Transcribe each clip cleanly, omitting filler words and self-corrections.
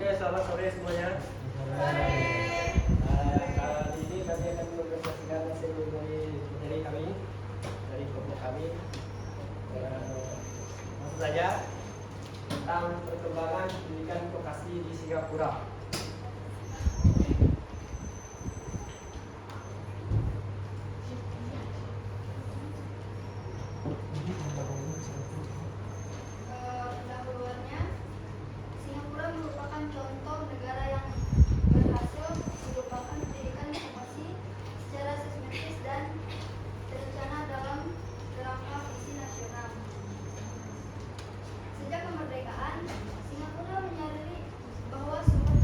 Oke, selamat sore semuanya. Kali ini kami akan mempresentasikan hasil dari materi kami, dari kelompok kami. Langsung saja tentang perkembangan pendidikan vokasi di Singapura. Pendahuluannya, Singapura merupakan contoh negara yang berhasil mengembangkan pendidikan vokasi secara sistematis dan terencana dalam kerangka visi nasional. Sejak kemerdekaan, Singapura menyadari bahwa sumber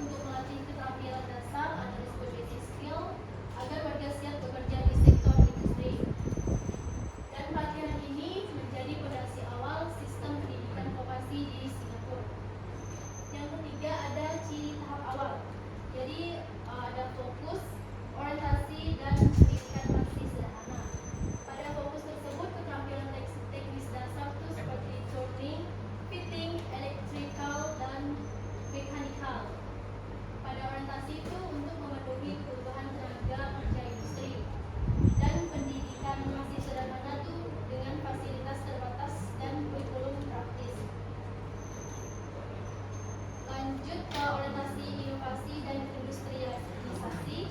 untuk melatih keterampilan dasar atau disebut basic skill agar warga siap bekerja di sektor industri. Dan pelatihan ini menjadi fondasi awal sistem pendidikan vokasi di Singapura. Yang ketiga ada ciri tahap awal. Jadi ada fokus, orientasi, dan pendidikan masih sederhana. Pada fokus tersebut keterampilan teknis dasar itu seperti turning, fitting, electrical, dan mechanical. Pada orientasi itu untuk memenuhi kebutuhan tenaga kerja industri. Dan pendidikan masih sederhana itu dengan fasilitas terbatas dan kurikulum praktis. Lanjut ke orientasi inovasi dan industrialisasi.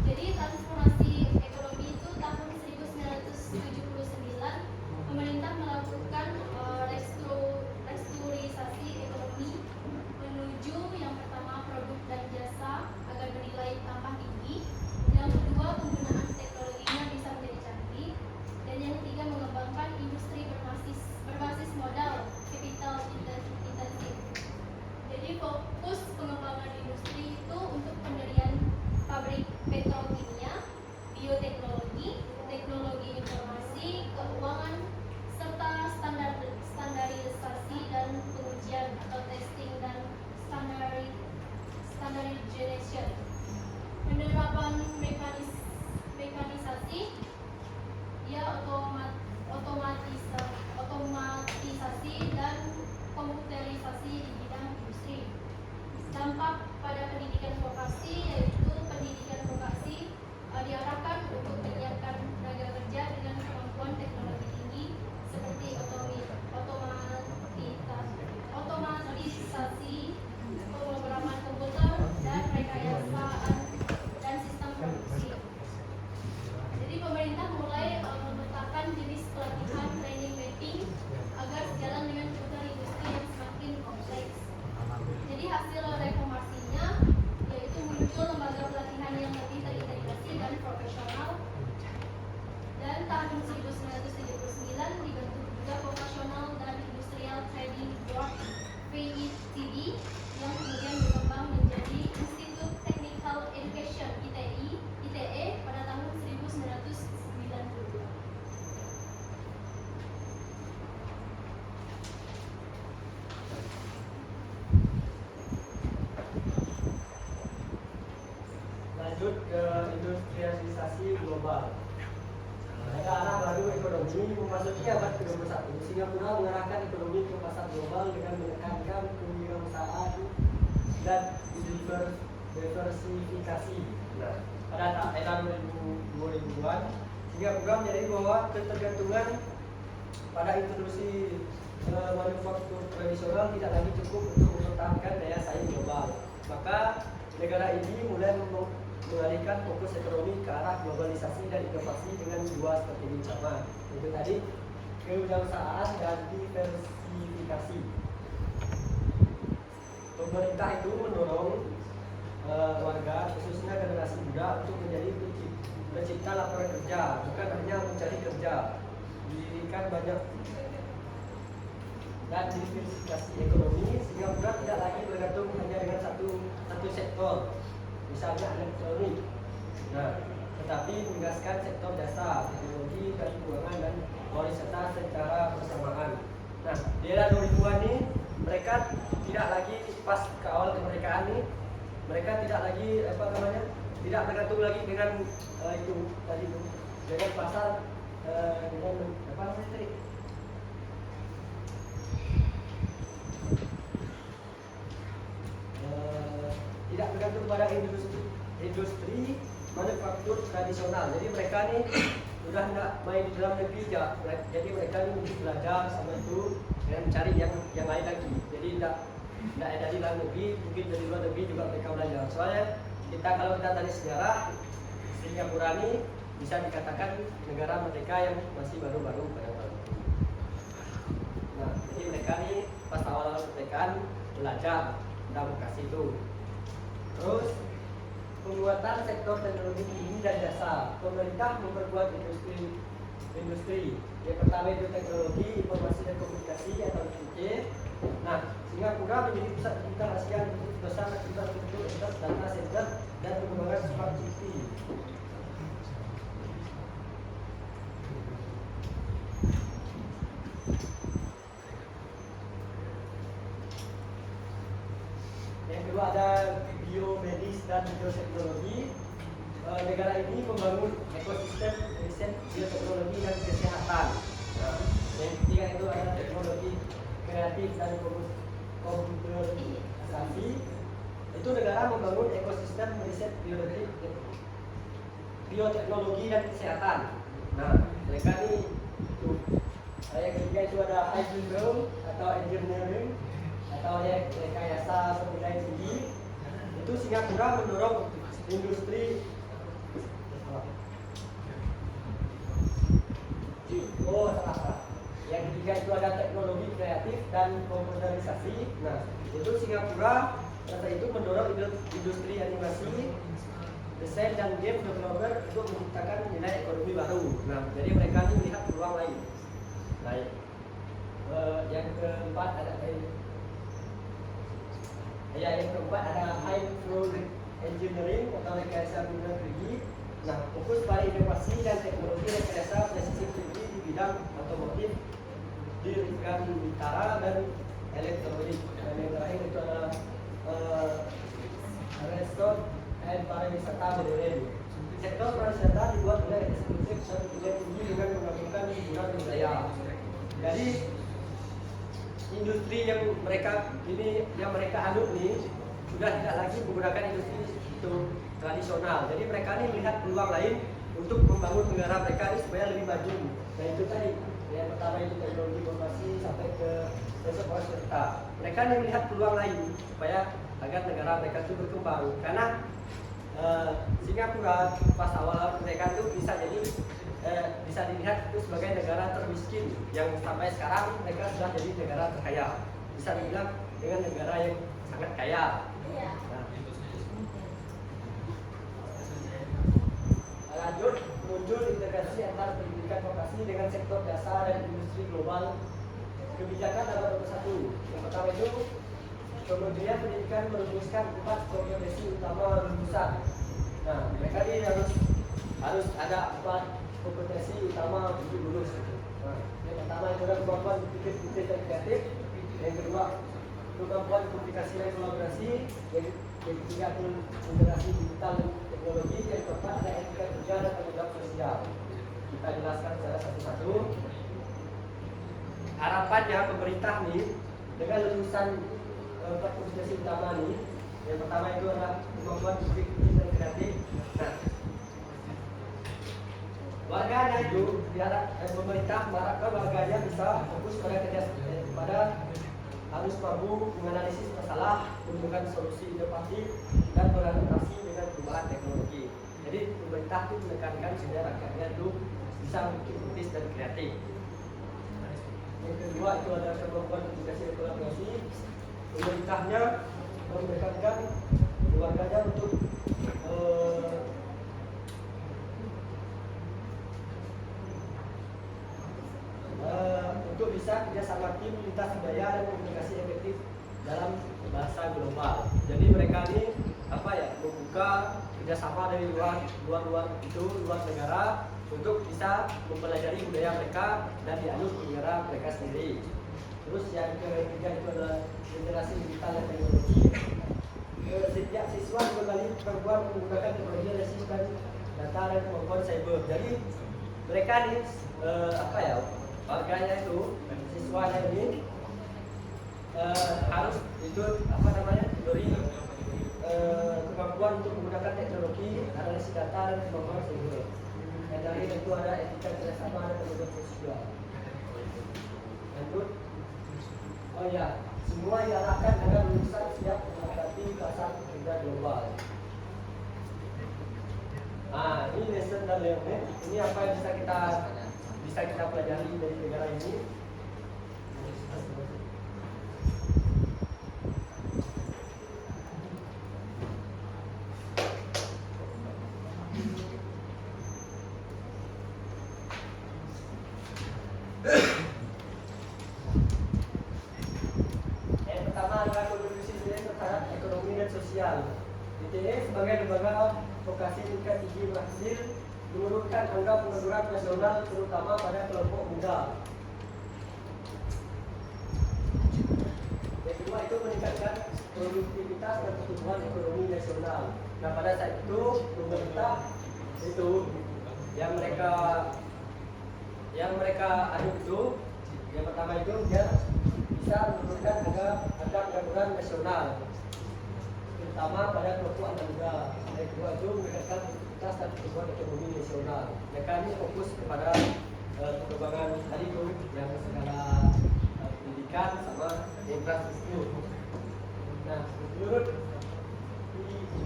Jadi transformasi ekonomi itu tahun 1979 pemerintah melakukan restrukturisasi ekonomi menuju yang pertama produk dan jasa agar bernilai tambah tinggi, yang kedua penggunaan teknologinya bisa menjadi canggih, dan yang ketiga mengembangkan industri berbasis modal capital intensif. Jadi fokus pengembangan industri itu untuk pendirian pabrik petrokimia, bioteknologi, teknologi informasi, keuangan, serta standarisasi dan pengujian atau testing dan standardization. Penerapan mekanisasi, ya otomatisasi dan komputerisasi di bidang industri. Dampak pada pendidikan vokasi yaitu pendidikan vokasi diarahkan untuk menyiapkan tenaga kerja dengan kemampuan teknologi tinggi seperti otomatisasi, pemrograman komputer, dan rekayasaan dan sistem produksi. Jadi pemerintah mulai memetakan jenis pelatihan training mapping agar sejalan dengan kebutuhan industri yang semakin kompleks. Jadi hasil reformasinya yaitu muncul lembaga pelatihan yang lebih terintegrasi dan profesional. Dan tahun 1979 dibentuk juga Vocational dan Industrial Training Board (VITB) yang kemudian berkembang menjadi Institut Technical Education (ITE) pada tahun 1992. Lanjut ke industrialisasi global. Ada arah baru ekonomi memasuki abad ke-21. Singapura mengarahkan ekonomi ke pasar global dengan menekankan kewirausahaan dan diversifikasi. Nah, pada era 2000-an, Singapura menyadari bahwa ketergantungan pada introduksi manufaktur tradisional tidak lagi cukup untuk mempertahankan daya saing global. Maka negara ini mulai mengalihkan fokus ekonomi ke arah globalisasi dan inovasi dengan dua strategi utama, yaitu tadi kewirausahaan dan diversifikasi. Pemerintah itu mendorong warga, khususnya generasi muda, untuk menjadi pencipta lapangan kerja, bukan hanya mencari kerja. Didirikan banyak dan diversifikasi ekonomi. Singapura tidak lagi bergantung hanya dengan satu sektor, misalnya elektronik. Nah, tetapi menegaskan sektor jasa, teknologi, dan keuangan dan pariwisata secara bersamaan. Nah, di era 2000-an ini mereka tidak lagi, pas ke awal kemerdekaan ini, mereka tidak lagi tidak bergantung lagi dengan itu tadi itu, dengan pasar dengan listrik. Tidak bergantung pada industri manufaktur tradisional. Jadi mereka nih sudah tidak main di dalam negeri aja. Jadi mereka ini mesti belajar sama itu dan mencari yang lain lagi. Jadi tidak ada di dalam negeri, mungkin dari luar negeri juga mereka belajar. Soalnya kalau kita tadi sejarah, Singapura ini bisa dikatakan negara merdeka yang masih baru-baru pada waktu itu. Nah, jadi mereka ini pas awal-awal kemerdekaan belajar tentang vokasi itu. Terus penguatan sektor teknologi tinggi dan jasa. Pemerintah memperkuat industri. Yang pertama itu teknologi informasi dan komunikasi atau ICT. Nah, Singapura menjadi pusat digital ASEAN besar akibat itu data center, dan pengembangan smart city. Yang kedua ada biomedis dan bioteknologi. Negara ini membangun ekosistem riset bioteknologi dan kesehatan. Nah, yang ketiga itu ada teknologi kreatif dan komputerisasi. Itu negara membangun ekosistem riset bioteknologi dan kesehatan. Nah, mereka ini yang ketiga itu ada engineering atau engineering atau yang rekayasa sumber tinggi. Itu Singapura mendorong industri salah. Yang ketiga itu ada teknologi kreatif dan komputerisasi. Nah, itu Singapura kata itu mendorong industri animasi, desain dan game developer untuk menciptakan nilai ekonomi baru. Nah, jadi mereka ini melihat peluang lain. Baik. Yang keempat ada high flow engineering atau rekayasa bidang tinggi. Nah, fokus pada inovasi dan teknologi rekayasa presisi tinggi di bidang otomotif, dirgantara dan elektronik. Dan yang terakhir itu adalah restoran dan pariwisata modern. Sektor pariwisata dibuat oleh eksekutif dan tujuan tinggi dengan menggabungkan hiburan budaya. Jadi industri yang mereka anut ini sudah tidak lagi menggunakan industri itu tradisional. Jadi mereka ini melihat peluang lain untuk membangun negara mereka ini supaya lebih maju. Nah itu tadi yang pertama itu teknologi informasi sampai ke serta. Mereka ini melihat peluang lain supaya agar negara mereka itu berkembang. Karena Singapura pas awal mereka itu bisa dilihat itu sebagai negara termiskin yang sampai sekarang mereka sudah jadi negara terkaya. Bisa dibilang dengan negara yang sangat kaya. Nah, lanjut muncul integrasi antara pendidikan vokasi dengan sektor jasa dan industri global. Kebijakan abad 21. Yang pertama itu Kementerian Pendidikan merumuskan 4 kompetensi utama lulusan. Nah, mereka ini harus ada 4 kompetensi utama untuk lulus. Nah, yang pertama itu adalah kemampuan berpikir kritis dan kreatif. Yang kedua, kemampuan komunikasi dan kolaborasi. Yang ketiga itu integrasi digital dan teknologi. Yang keempat ada etika kerja dan tanggung jawab sosial. Kita jelaskan secara satu-satu. Harapannya pemerintah nih dengan lulusan 4 kompetensi utama nih, yang pertama itu adalah kemampuan berpikir kritis dan kreatif. Nah, warganya itu pemerintah mengharapkan warganya bisa fokus pada harus mampu menganalisis masalah, menemukan solusi inovatif dan beradaptasi dengan perubahan teknologi. Jadi pemerintah itu menekankan supaya rakyatnya itu bisa berpikir kritis dan kreatif. Yang kedua itu adalah kemampuan komunikasi dan kolaborasi. Pemerintahnya menekankan warganya untuk bisa kerjasama tim lintas budaya dan komunikasi efektif dalam bahasa global. Jadi mereka ini membuka kerjasama dari luar negara untuk bisa mempelajari budaya mereka dan dianut di negara mereka sendiri. Terus yang ketiga itu adalah generasi digital dan teknologi. Setiap siswa kembali perempuan menggunakan teknologi analisis dan data dan kemampuan cyber. Jadi mereka ini warganya itu siswanya ini harus itu diberi kemampuan untuk menggunakan teknologi, analisis data dan kemampuan cyber. Yang terakhir itu ada etika kerjasama dan tanggung jawab sosial. Lanjut. Oh ya, semua diarahkan agar lulusan siap menghadapi pasar kerja global. Nah, ini lesson dan learning. Ini apa yang bisa kita pelajari dari negara ini. Yang pertama adalah kontribusi terhadap ekonomi dan sosial. ITE sebagai lembaga vokasi tingkat tinggi berhasil menurunkan angka pengangguran nasional terutama pada kelompok muda. Yang kedua itu meningkatkan produktivitas dan pertumbuhan ekonomi nasional. Nah pada saat itu pemerintah itu yang mereka adu itu yang pertama itu dia bisa menurunkan angka pengangguran nasional terutama pada kelompok anak muda. Yang kedua itu meningkatkan produktivitas dan pertumbuhan ekonomi nasional. Dan kami fokus kepada perkembangan tadi itu yang segala pendidikan sama infrastruktur. Nah, menurut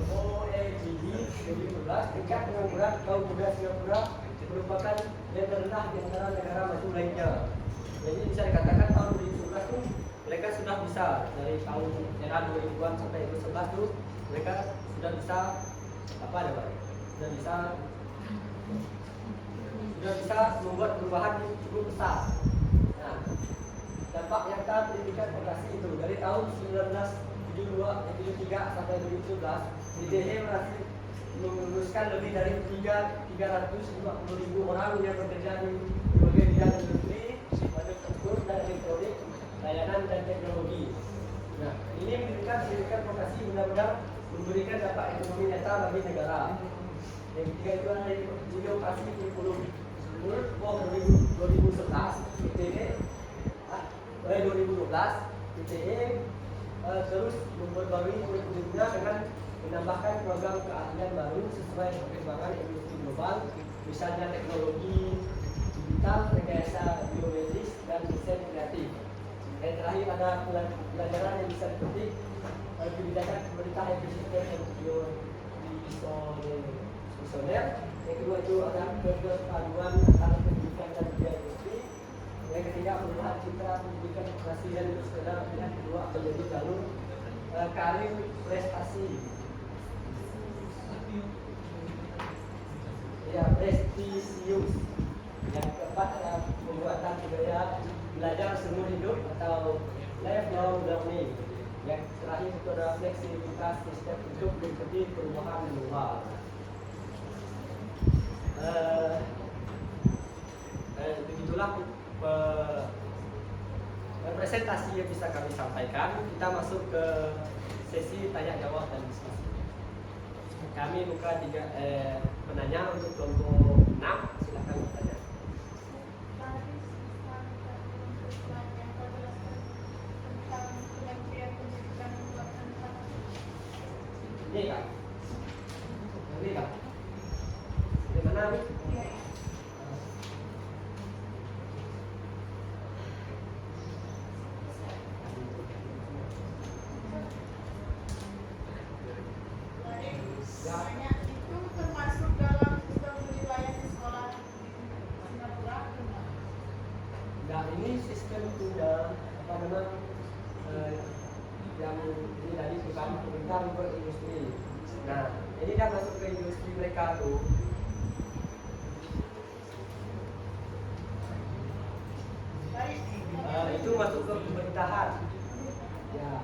OECD 2012, tingkat pengangguran kaum muda Singapura merupakan yang terendah di antara negara maju lainnya. Jadi bisa dikatakan tahun 2011 itu mereka sudah bisa dari tahun era 2000-an sampai 2011 itu mereka sudah bisa sudah bisa membuat perubahan yang cukup besar. Nah, dampak nyata pendidikan vokasi itu dari tahun 1973 sampai 2017, ITE berhasil meluluskan lebih dari 350.000 orang yang bekerja di berbagai bidang industri, manufaktur dan elektronik, layanan dan teknologi. Nah, ini menunjukkan pendidikan vokasi benar-benar memberikan dampak ekonomi nyata bagi negara. Yang ketiga itu adalah inovasi kurikulum. Menurut POM 2011, ITE 2012, ITE terus memperbarui kurikulumnya dengan menambahkan program keahlian baru sesuai perkembangan industri global, misalnya teknologi digital, rekayasa biometris, dan desain kreatif. Dan terakhir ada pelajaran yang bisa dipetik kebijakan pemerintah yang bersifat visioner. Yang kedua itu ada kepaduan antara pendidikan dan dunia industri. Yang ketiga perubahan citra pendidikan vokasi dan sekedar pilihan kedua menjadi jalur karir prestasi. Ya, prestisius. Yang keempat adalah pembuatan budaya belajar seumur hidup atau lifelong learning. Yang terakhir itu adalah fleksibilitas sistem untuk mengikuti perubahan global. Begitulah presentasi yang bisa kami sampaikan. Kita masuk ke sesi tanya jawab dan diskusi. Kami buka penanya untuk kelompok 6. Silakan bertanya. Ini kak, di mana nih? Yang ini tadi bukan pemerintah buat industri. Nah, ini kan masuk ke industri mereka tuh. Itu masuk ke pemerintahan. Ya.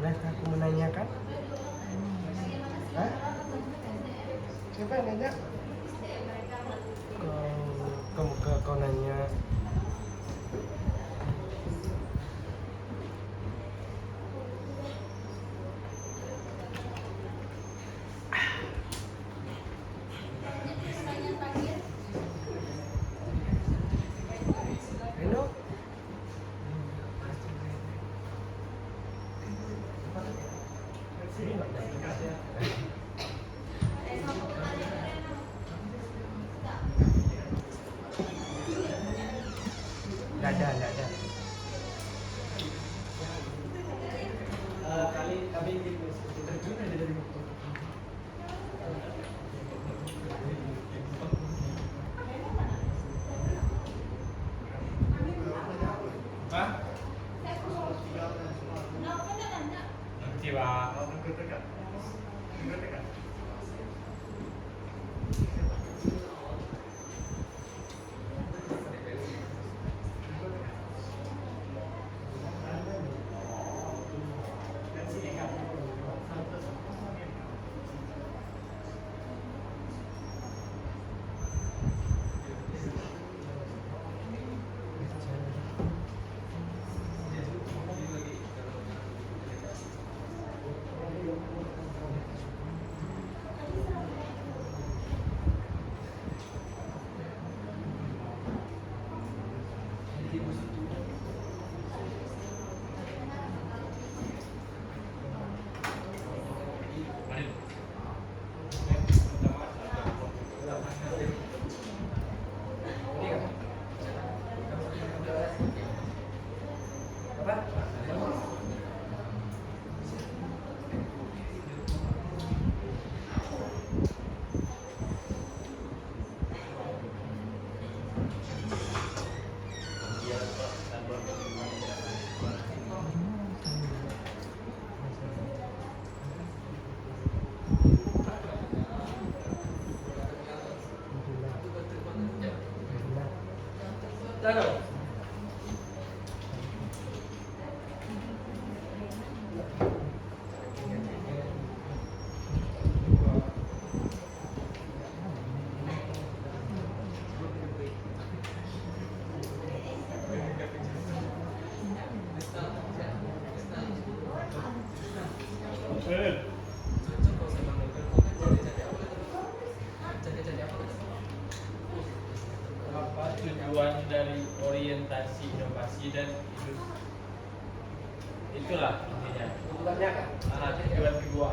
Nah, aku menanyakan. Hah? Siapa yang nanya? Kau nanya. Pertanyaan terakhir. Reno? Nggak ada. Kami ingin Taruh. Apa tujuan dari orientasi inovasi dan industri? Itulah intinya. Tujuannya kan? Tujuan kedua.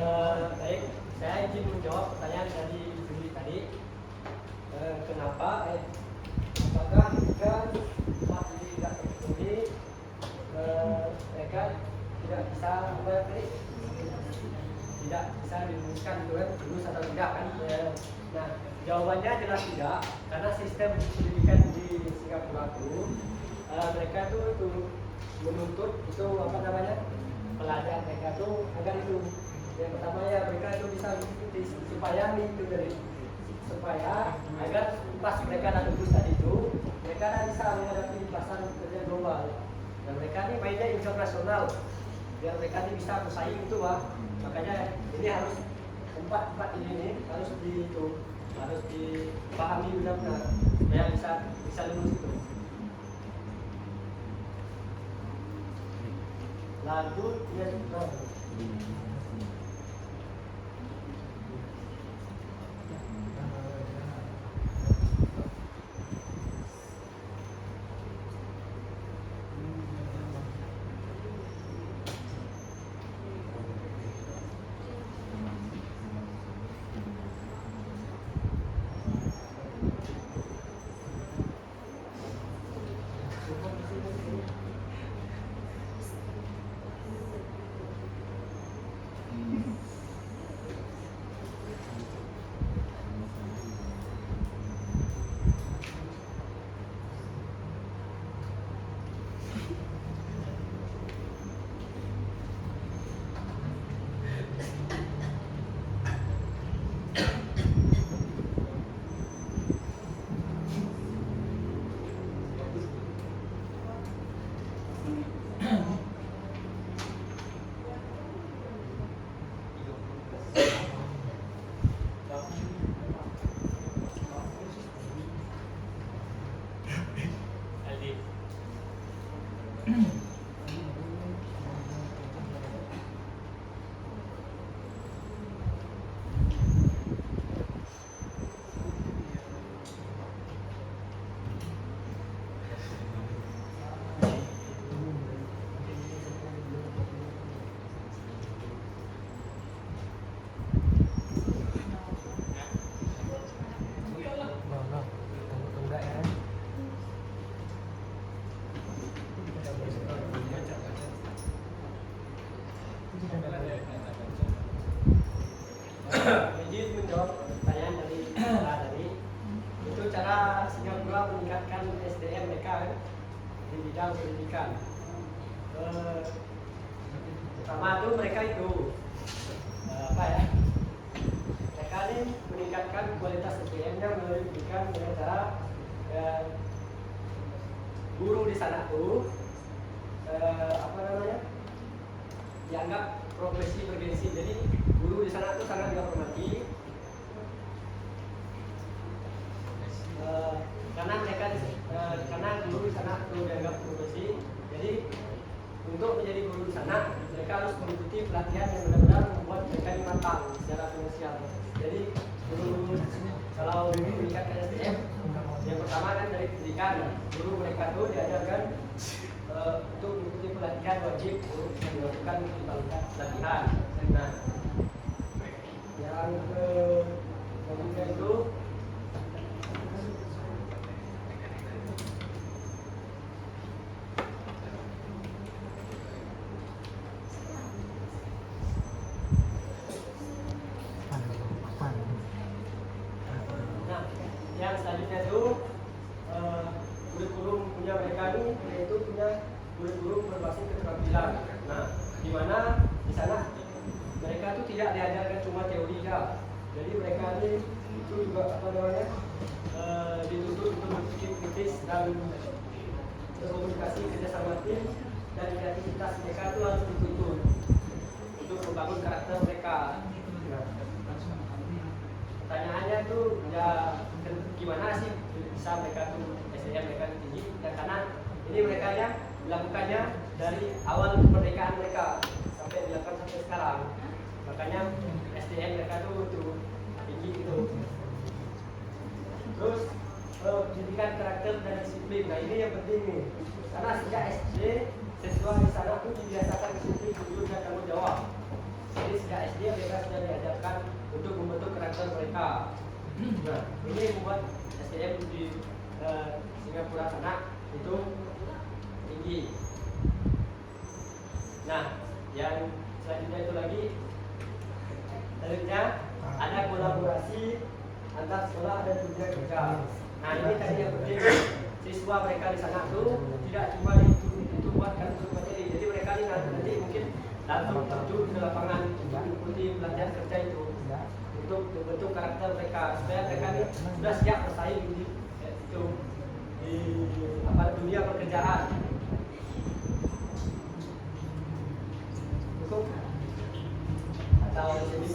Baik, saya izin menjawab pertanyaan dari Juli tadi. Kenapa? Apakah jika saat ini tidak terpenuhi, mereka tidak bisa tidak bisa dirumuskan itu kan lulus atau tidak kan? Nah, jawabannya jelas tidak, karena sistem pendidikan di Singapura itu mereka itu menuntut itu apa namanya pelajar mereka itu agar itu yang pertama ya mereka itu bisa mengikuti supaya itu dari supaya agar pas mereka dan lulus tadi itu mereka bisa menghadapi pasar kerja global dan mereka ini mainnya internasional biar mereka ini bisa bersaing itu Pak. Makanya ini harus empat ini harus harus dipahami benar-benar supaya bisa lulus itu. Lanjut ya Singapura meningkatkan SDM mereka kan, di bidang pendidikan. Pertama itu mereka itu apa ya? Mereka ini meningkatkan kualitas SDM-nya melalui pendidikan dengan cara guru di sana tuh apa namanya? Dianggap profesi bergengsi. Jadi guru di sana tuh sangat dihormati. Karena mereka karena guru di sana itu dianggap profesi, jadi untuk menjadi guru di sana mereka harus mengikuti pelatihan yang benar-benar membuat mereka ini matang secara finansial. Jadi guru kalau meningkatkan SDM yang pertama kan dari pendidikan, guru mereka itu diajarkan untuk mengikuti pelatihan wajib untuk melakukan pelatihan. Nah, yang ketiga itu yang selanjutnya itu kurikulum punya mereka ini yaitu punya kurikulum berbasis keterampilan. Nah, di mana di sana mereka itu tidak diajarkan cuma teori saja. Jadi mereka ini itu juga apa namanya dituntut untuk berpikir kritis dan berkomunikasi kerjasama tim, dan kreativitas mereka itu harus dituntut untuk membangun karakter mereka. Nah, pertanyaannya itu ya gimana sih bisa mereka tuh SDM mereka tinggi? Ya karena ini mereka ya melakukannya dari awal kemerdekaan mereka sampai dilakukan sampai sekarang. Makanya SDM mereka tuh tinggi gitu. Terus pendidikan karakter dan disiplin. Nah ini yang penting nih. Karena sejak SD siswa di sana tuh dibiasakan disiplin, jujur dan tanggung jawab. Jadi sejak SD mereka sudah diajarkan untuk membentuk karakter mereka. Nah, ini membuat SDM di Singapura sana itu tinggi. Nah, yang selanjutnya itu lagi selanjutnya ada kolaborasi antar sekolah dan dunia kerja. Nah, ini tadi yang penting siswa mereka di sana tuh tidak cuma itu buatkan untuk materi. Jadi mereka ini nanti mungkin langsung terjun ke lapangan untuk mengikuti pelatihan kerja itu untuk membentuk karakter mereka supaya mereka ini sudah siap bersaing di dunia pekerjaan. Cukup atau lebih?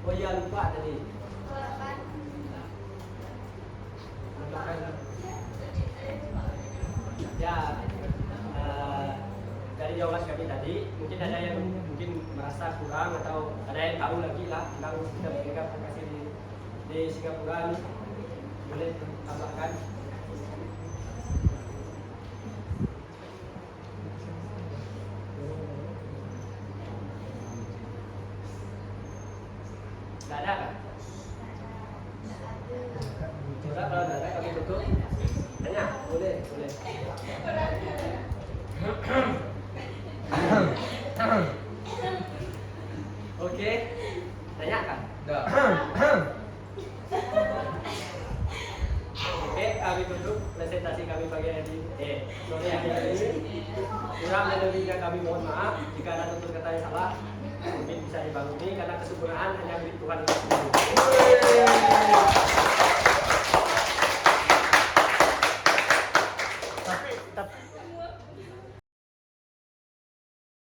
Oh iya lupa tadi. Ya dari jawaban kami tadi mungkin ada yang mungkin merasa kurang atau ada yang tahu lagi lah tentang sistem pendidikan vokasi di Singapura ini, boleh tambahkan. Tidak ada kan? Sudah, kalau tidak ada kami tutup. Tanya, boleh. Oke, tanya kan? Oke, kami tutup presentasi kami pagi hari sore hari ini. Kurang dan lebihnya kami mohon maaf jika ada tutur kata yang salah. Mungkin bisa dibangkiti karena kesempurnaan hanya milik Tuhan.